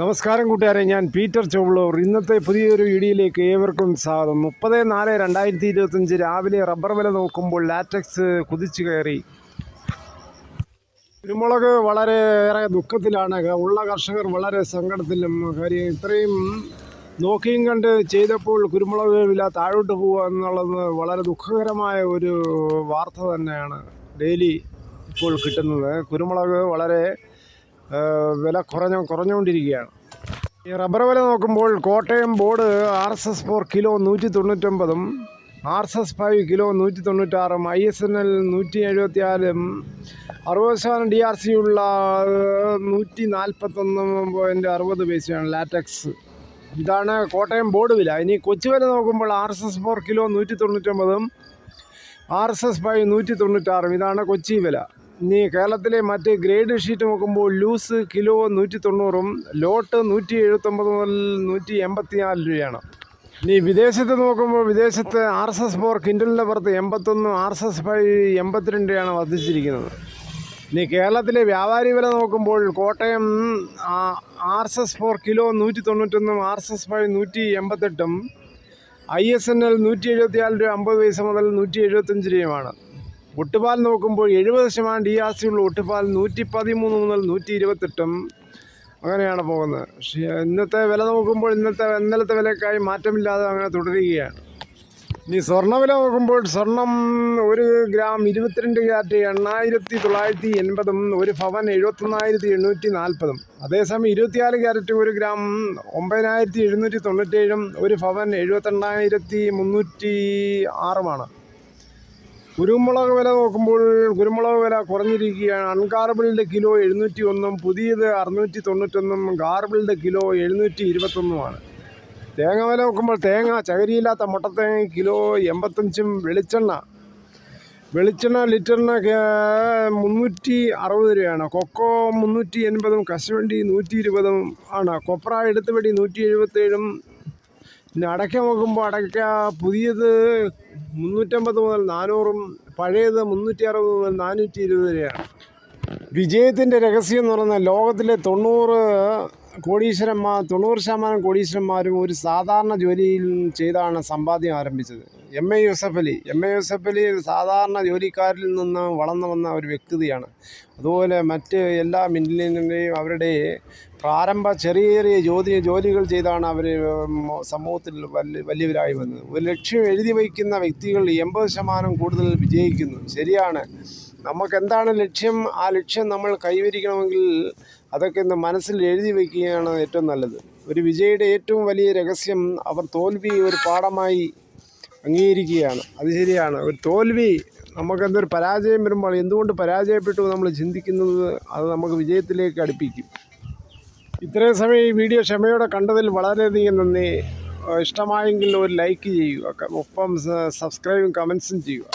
നമസ്കാരം കൂട്ടുകാരെ, ഞാൻ പീറ്റർ ചോവളൂർ. ഇന്നത്തെ പുതിയൊരു വീഡിയോയിലേക്ക് ഏവർക്കും സ്വാഗതം. 30/4/2025 രാവിലെ റബ്ബർ വില നോക്കുമ്പോൾ ലാറ്റക്സ് കുതിച്ചു കയറി. കുരുമുളക് വളരെയേറെ ദുഃഖത്തിലാണ്. ഉള്ള കർഷകർ വളരെ സങ്കടത്തിലും. കാര്യം ഇത്രയും നോക്കിയും കണ്ട് ചെയ്തപ്പോൾ കുരുമുളക് വില താഴോട്ട് പോവുക എന്നുള്ളത് വളരെ ദുഃഖകരമായ ഒരു വാർത്ത തന്നെയാണ് ഡെയിലി ഇപ്പോൾ കിട്ടുന്നത്. കുരുമുളക് വളരെ വില കുറഞ്ഞുകൊണ്ടിരിക്കുകയാണ്. ഈ റബ്ബർ വില നോക്കുമ്പോൾ Kottayam board RSS4 kilo 199, RSS5 kilo 196, ISNL 174, 60% DRC ഉള്ള 141.60 പൈസയാണ് ലാറ്റക്സ്. ഇതാണ് കോട്ടയം ബോർഡ് വില. ഇനി കൊച്ചു വില നോക്കുമ്പോൾ RSS4 കിലോ 199, RSS5 196. ഇതാണ് കൊച്ചി വില. ഇനി കേരളത്തിലെ മറ്റ് ഗ്രേഡ് ഷീറ്റ് നോക്കുമ്പോൾ ലൂസ് കിലോ 190, ലോട്ട് 179 മുതൽ 184 രൂപയാണ്. ഇനി വിദേശത്ത് നോക്കുമ്പോൾ വിദേശത്ത് RSS4 കിൻഡലിൻ്റെ പുറത്ത് 81, RSS5 82 രൂപയാണ് വർദ്ധിച്ചിരിക്കുന്നത്. ഇനി കേരളത്തിലെ വ്യാപാരി വില നോക്കുമ്പോൾ Kottayam RSS4 kilo 191, RSS5 188, ISNL 174 രൂപ 50 പൈസ മുതൽ 175 രൂപയുമാണ്. ഒട്ടുപാൽ നോക്കുമ്പോൾ 70% DRC ഉള്ള ഒട്ടുപാൽ 113 മുതൽ 128 അങ്ങനെയാണ് പോകുന്നത്. പക്ഷേ ഇന്നത്തെ വില നോക്കുമ്പോൾ ഇന്നലത്തെ വിലക്കായി മാറ്റമില്ലാതെ അങ്ങനെ തുടരുകയാണ്. ഇനി സ്വർണ്ണവില നോക്കുമ്പോൾ സ്വർണം 1 ഗ്രാം 22 ക്യാരറ്റ് 8,980, 1 പവൻ 71,840. അതേസമയം 24 ക്യാരറ്റ് 1 ഗ്രാം 9,797, 1 പവൻ 72,306. കുരുമുളക് വില നോക്കുമ്പോൾ കുരുമുളക് വില കുറഞ്ഞിരിക്കുകയാണ്. അൺഗാർബിൾഡ് കിലോ 701, പുതിയത് 691, ഗാർബിൾഡ് കിലോ 721. തേങ്ങ വില നോക്കുമ്പോൾ തേങ്ങ ചകരിയില്ലാത്ത മുട്ടത്തേങ്ങ കിലോ 85, വെളിച്ചെണ്ണ ലിറ്ററിന് 360 രൂപയാണ്. കൊക്കോ 380, കശുവണ്ടി 120 ആണ്. കൊപ്ര എടുത്തുപടി 177. പിന്നെ അടയ്ക്ക നോക്കുമ്പോൾ അടയ്ക്ക പുതിയത് 350 മുതൽ 400, പഴയത് 360 മുതൽ 420 രൂപയാണ്. വിജയത്തിൻ്റെ രഹസ്യം എന്ന് പറയുന്നത് ലോകത്തിലെ 90% കോടീശ്വരന്മാരും ഒരു സാധാരണ ജോലിയിൽ ചെയ്താണ് സമ്പാദ്യം ആരംഭിച്ചത്. MA യൂസഫ് അലി സാധാരണ ജോലിക്കാരിൽ നിന്ന് വളർന്നു വന്ന ഒരു വ്യക്തിയാണ്. അതുപോലെ മറ്റ് എല്ലാ മില്ലിയൻ്റെയും അവരുടെ പ്രാരംഭ ചെറിയ ജോലികൾ ചെയ്താണ് അവർ സമൂഹത്തിൽ വലിയവരായി വന്നത്. ഒരു ലക്ഷ്യം എഴുതി വയ്ക്കുന്ന വ്യക്തികൾ 80% കൂടുതൽ വിജയിക്കുന്നു. ശരിയാണ്. നമുക്കെന്താണ് ലക്ഷ്യം, ആ ലക്ഷ്യം നമ്മൾ കൈവരിക്കണമെങ്കിൽ അതൊക്കെ ഇന്ന് മനസ്സിൽ എഴുതി വയ്ക്കുകയാണ് ഏറ്റവും നല്ലത്. ഒരു വിജയിയുടെ ഏറ്റവും വലിയ രഹസ്യം അവർ തോൽവി ഒരു പാഠമായി അംഗീകരിക്കുകയാണ്. അത് ശരിയാണ്. ഒരു തോൽവി നമുക്കെന്തൊരു പരാജയം വരുമ്പോൾ എന്തുകൊണ്ട് പരാജയപ്പെട്ടു നമ്മൾ ചിന്തിക്കുന്നത് അത് നമുക്ക് വിജയത്തിലേക്ക് അടുപ്പിക്കും. ഇത്രയും സമയം ഈ വീഡിയോ ക്ഷമയോടെ കണ്ടതിൽ വളരെയധികം നന്ദി. ഇഷ്ടമായെങ്കിൽ ഒരു ലൈക്ക് ചെയ്യുക, ഒപ്പം സബ്സ്ക്രൈബും കമൻസും ചെയ്യുക.